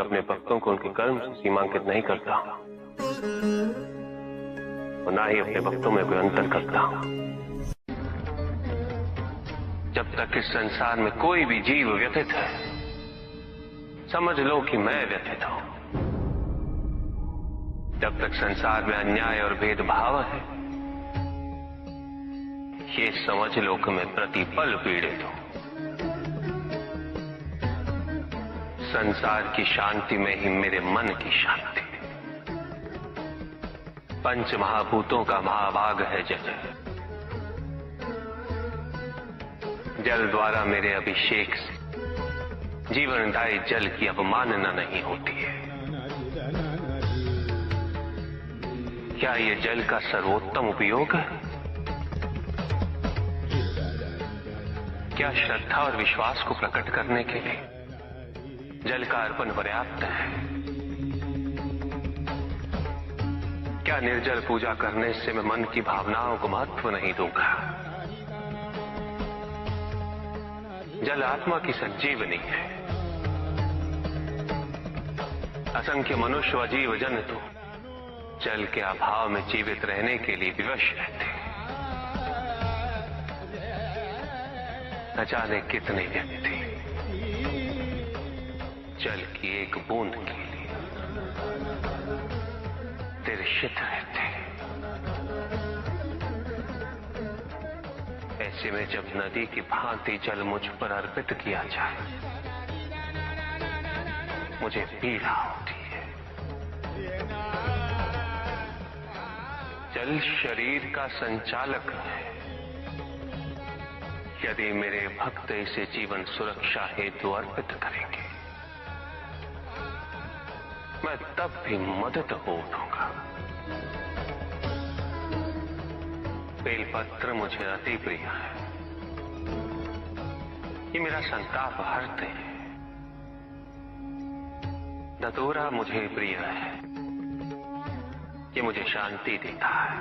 अपने भक्तों को उनके कर्म सीमांकित नहीं करता और ना ही अपने भक्तों में कोई अंतर करता। जब तक इस संसार में कोई भी जीव व्यथित है, समझ लो कि मैं व्यथित हूं। जब तक संसार में अन्याय और भेदभाव है, ये समझ लो कि मैं प्रतिपल पीड़ित हूं। संसार की शांति में ही मेरे मन की शांति। पंच महाभूतों का महाभाग है जल। जल द्वारा मेरे अभिषेक से जीवनदायी जल की अवमानना नहीं होती है। क्या ये जल का सर्वोत्तम उपयोग है? क्या श्रद्धा और विश्वास को प्रकट करने के लिए जल का अर्पण पर्याप्त है? क्या निर्जल पूजा करने से मैं मन की भावनाओं को महत्व नहीं दूंगा? जल आत्मा की संजीवनी है। असंख्य मनुष्य व जीव जंतु जल के अभाव में जीवित रहने के लिए विवश रहते हैं। न जाने कितने व्यक्ति जल की एक बूंद के लिए तिरछित रहते हैं। ऐसे में जब नदी की भांति जल मुझ पर अर्पित किया जाए, मुझे पीड़ा होती है। जल शरीर का संचालक है। यदि मेरे भक्त इसे जीवन सुरक्षा हेतु अर्पित करेंगे, मैं तब भी मदद हो उठूंगा। बेलपत्र मुझे अति प्रिय है। ये मेरा संताप हरते हैं। धतूरा मुझे प्रिय है। ये मुझे शांति देता है।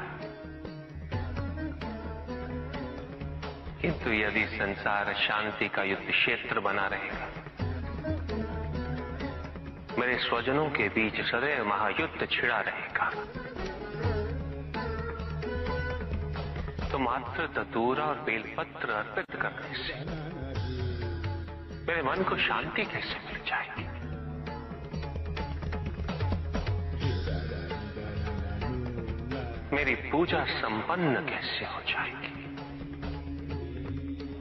किंतु यदि संसार शांति का युद्ध क्षेत्र बना रहेगा, मेरे स्वजनों के बीच सदैव महायुद्ध छिड़ा रहेगा, तो मात्र धतूरा और बेलपत्र अर्पित करने से मेरे मन को शांति कैसे मिल जाएगी? मेरी पूजा संपन्न कैसे हो जाएगी?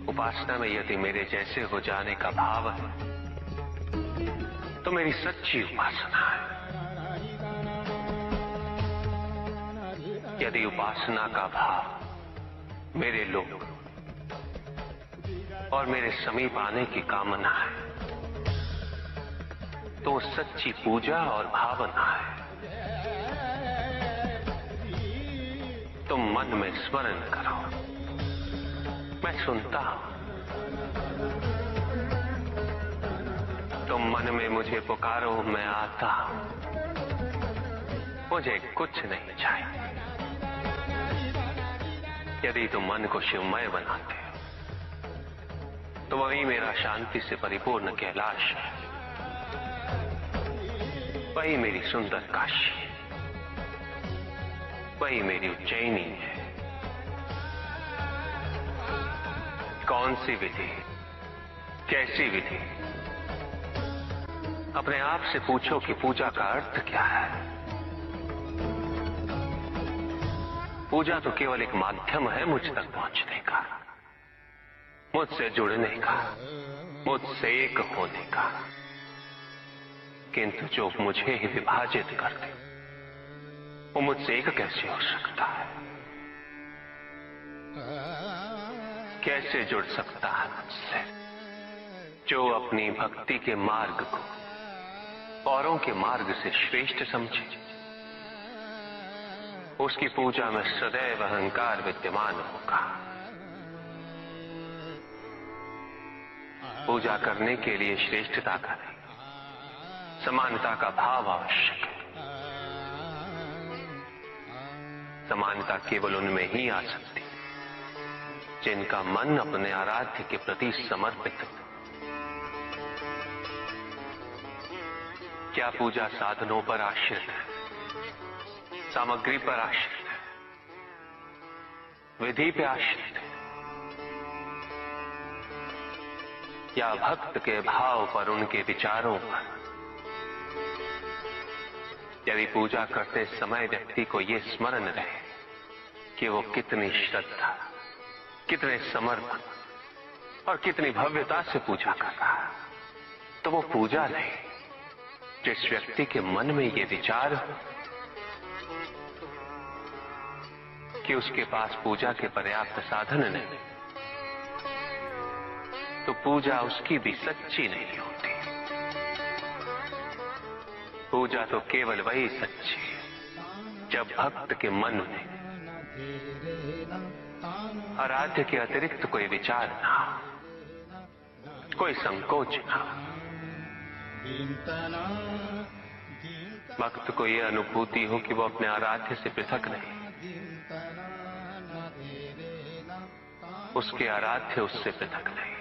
उपासना में यदि मेरे जैसे हो जाने का भाव है, तो मेरी सच्ची उपासना है। यदि उपासना का भाव मेरे लोग और मेरे समीप आने की कामना है, तो सच्ची पूजा और भावना है। तुम मन में स्मरण करो, मैं सुनता हूं। तुम मन में मुझे पुकारो, मैं आता हूं। मुझे कुछ नहीं चाहिए। यदि तुम मन को शिवमय बनाते हो, तो वही मेरा शांति से परिपूर्ण कैलाश है। वही मेरी सुंदर काशी है। वही मेरी उज्जैनी है। कौन सी विधि, कैसी विधि? अपने आप से पूछो कि पूजा का अर्थ क्या है। पूजा तो केवल एक माध्यम है मुझ तक पहुंचने का, मुझसे जुड़ने का, मुझसे एक होने का। किंतु जो मुझे ही विभाजित कर दे, वो मुझसे एक कैसे हो सकता है? कैसे जुड़ सकता है मुझसे? जो अपनी भक्ति के मार्ग को औरों के मार्ग से श्रेष्ठ समझे, उसकी पूजा में सदैव अहंकार विद्यमान होगा। पूजा करने के लिए श्रेष्ठता का नहीं, समानता का भाव आवश्यक है। समानता केवल उनमें ही आ सकती है जिनका मन अपने आराध्य के प्रति समर्पित है। क्या पूजा साधनों पर आश्रित है, सामग्री पर आश्रित है, विधि पे आश्रित है, या भक्त के भाव पर, उनके विचारों पर? यदि पूजा करते समय व्यक्ति को यह स्मरण रहे कि वो कितनी श्रद्धा, कितने समर्पण और कितनी भव्यता से पूजा कर रहा है, तो वो पूजा नहीं। जिस व्यक्ति के मन में ये विचार हो कि उसके पास पूजा के पर्याप्त साधन नहीं, तो पूजा उसकी भी सच्ची नहीं होती। पूजा तो केवल वही सच्ची है जब भक्त के मन में आराध्य के अतिरिक्त कोई विचार ना हो, कोई संकोच ना हो। भक्त को यह अनुभूति हो कि वो अपने आराध्य से पृथक नहीं, उसके आराध्य उससे पृथक नहीं।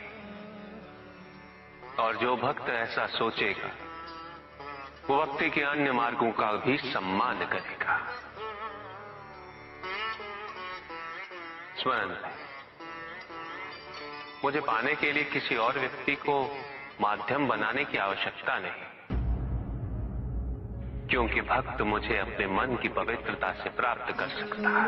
और जो भक्त ऐसा सोचेगा वो भक्ति के अन्य मार्गों का भी सम्मान करेगा। स्मरण रहे, मुझे पाने के लिए किसी और व्यक्ति को माध्यम बनाने की आवश्यकता नहीं, क्योंकि भक्त मुझे अपने मन की पवित्रता से प्राप्त कर सकता है।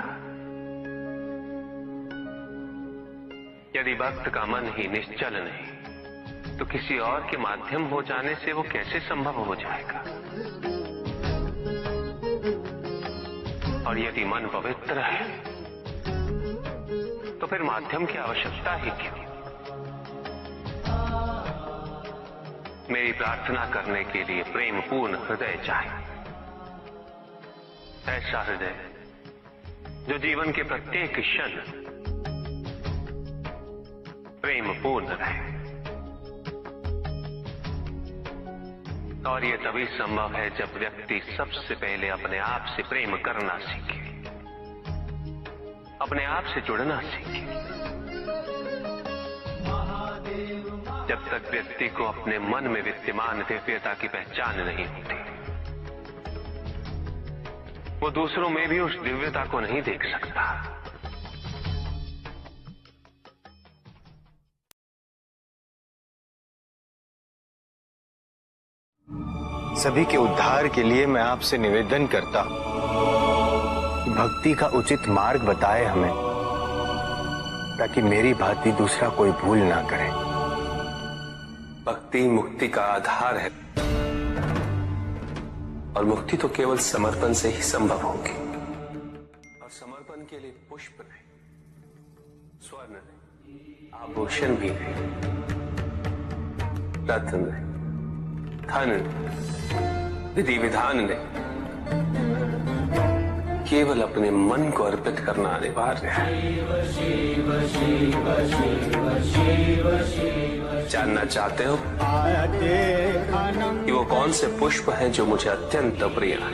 यदि भक्त का मन ही निश्चल नहीं, तो किसी और के माध्यम हो जाने से वो कैसे संभव हो जाएगा? और यदि मन पवित्र है, तो फिर माध्यम की आवश्यकता ही क्यों? मेरी प्रार्थना करने के लिए प्रेम पूर्ण हृदय चाहिए, ऐसा हृदय जो जीवन के प्रत्येक क्षण प्रेम पूर्ण रहे। और यह तभी संभव है जब व्यक्ति सबसे पहले अपने आप से प्रेम करना सीखे, अपने आप से जुड़ना सीखे। जब तक व्यक्ति को अपने मन में विद्यमान दिव्यता की पहचान नहीं होती, वो दूसरों में भी उस दिव्यता को नहीं देख सकता। सभी के उद्धार के लिए मैं आपसे निवेदन करता हूं कि भक्ति का उचित मार्ग बताए हमें, ताकि मेरी भांति दूसरा कोई भूल ना करे। भक्ति मुक्ति का आधार है, और मुक्ति तो केवल समर्पण से ही संभव होगी। और समर्पण के लिए पुष्प नहीं, स्वर्ण नहीं, आभूषण भी नहीं, रत्न नहीं, धन, विधि विधान ने, केवल अपने मन को अर्पित करना अनिवार्य है। जानना चाहते हो कि वो कौन से पुष्प हैं जो मुझे अत्यंत प्रिय हैं?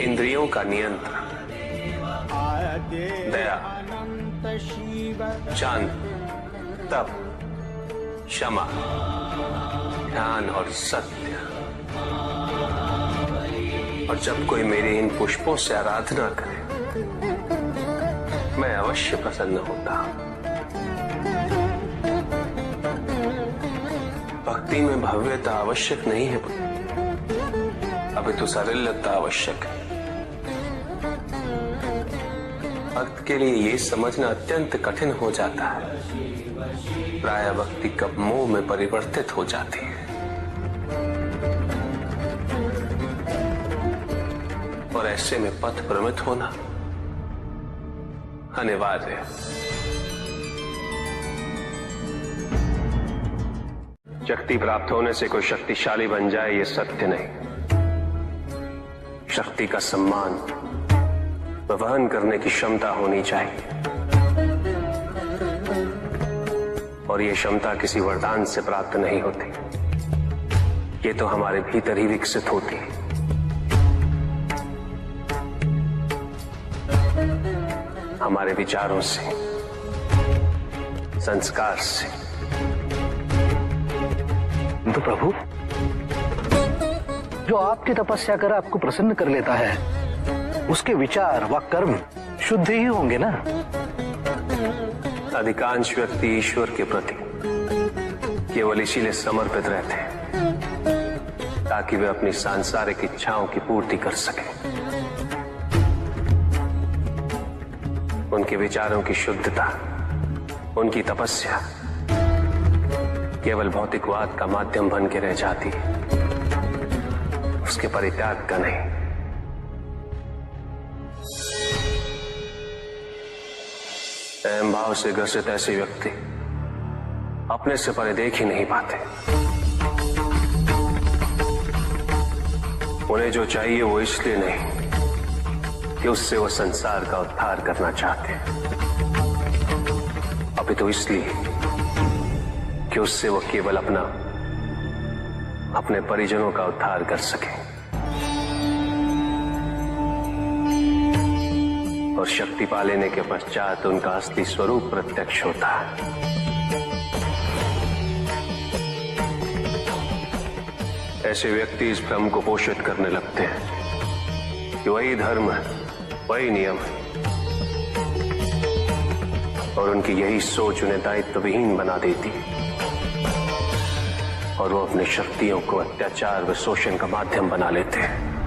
इंद्रियों का नियंत्रण, दया, शांति, तप, क्षमा, ध्यान और सत्य। और जब कोई मेरे इन पुष्पों से आराधना करे, मैं अवश्य प्रसन्न होता हूं। भक्ति में भव्यता आवश्यक नहीं है, अभी तो सारल्यता आवश्यक है। भक्त के लिए ये समझना अत्यंत कठिन हो जाता है, प्रायः भक्ति कब मोह में परिवर्तित हो जाती है। और ऐसे में पथ भ्रमित होना अनिवार्य है। शक्ति प्राप्त होने से कोई शक्तिशाली बन जाए, ये सत्य नहीं। शक्ति का सम्मान वहन करने की क्षमता होनी चाहिए, और ये क्षमता किसी वरदान से प्राप्त नहीं होती, ये तो हमारे भीतर ही विकसित होती है। हमारे विचारों से, संस्कार से। तो प्रभु, जो आपकी तपस्या कर आपको प्रसन्न कर लेता है, उसके विचार व कर्म शुद्ध ही होंगे ना। अधिकांश व्यक्ति ईश्वर के प्रति केवल इसीलिए समर्पित रहते हैं ताकि वे अपनी सांसारिक इच्छाओं की पूर्ति कर सकें। उनके विचारों की शुद्धता, उनकी तपस्या केवल भौतिकवाद का माध्यम बन के रह जाती है, उसके परित्याग का नहीं। अहम भाव से ग्रसित ऐसे व्यक्ति अपने से परे देख ही नहीं पाते। उन्हें जो चाहिए वो इसलिए नहीं कि उससे वो संसार का उद्धार करना चाहते, अपितु इसलिए कि उससे वो केवल अपने परिजनों का उद्धार कर सके और शक्ति पा लेने के पश्चात उनका असली स्वरूप प्रत्यक्ष होता है। ऐसे व्यक्ति इस भ्रम को पोषित करने लगते हैं कि वही धर्म है, वही नियम है, और उनकी यही सोच उन्हें दायित्वविहीन बना देती है और वो अपनी शक्तियों को अत्याचार व शोषण का माध्यम बना लेते हैं।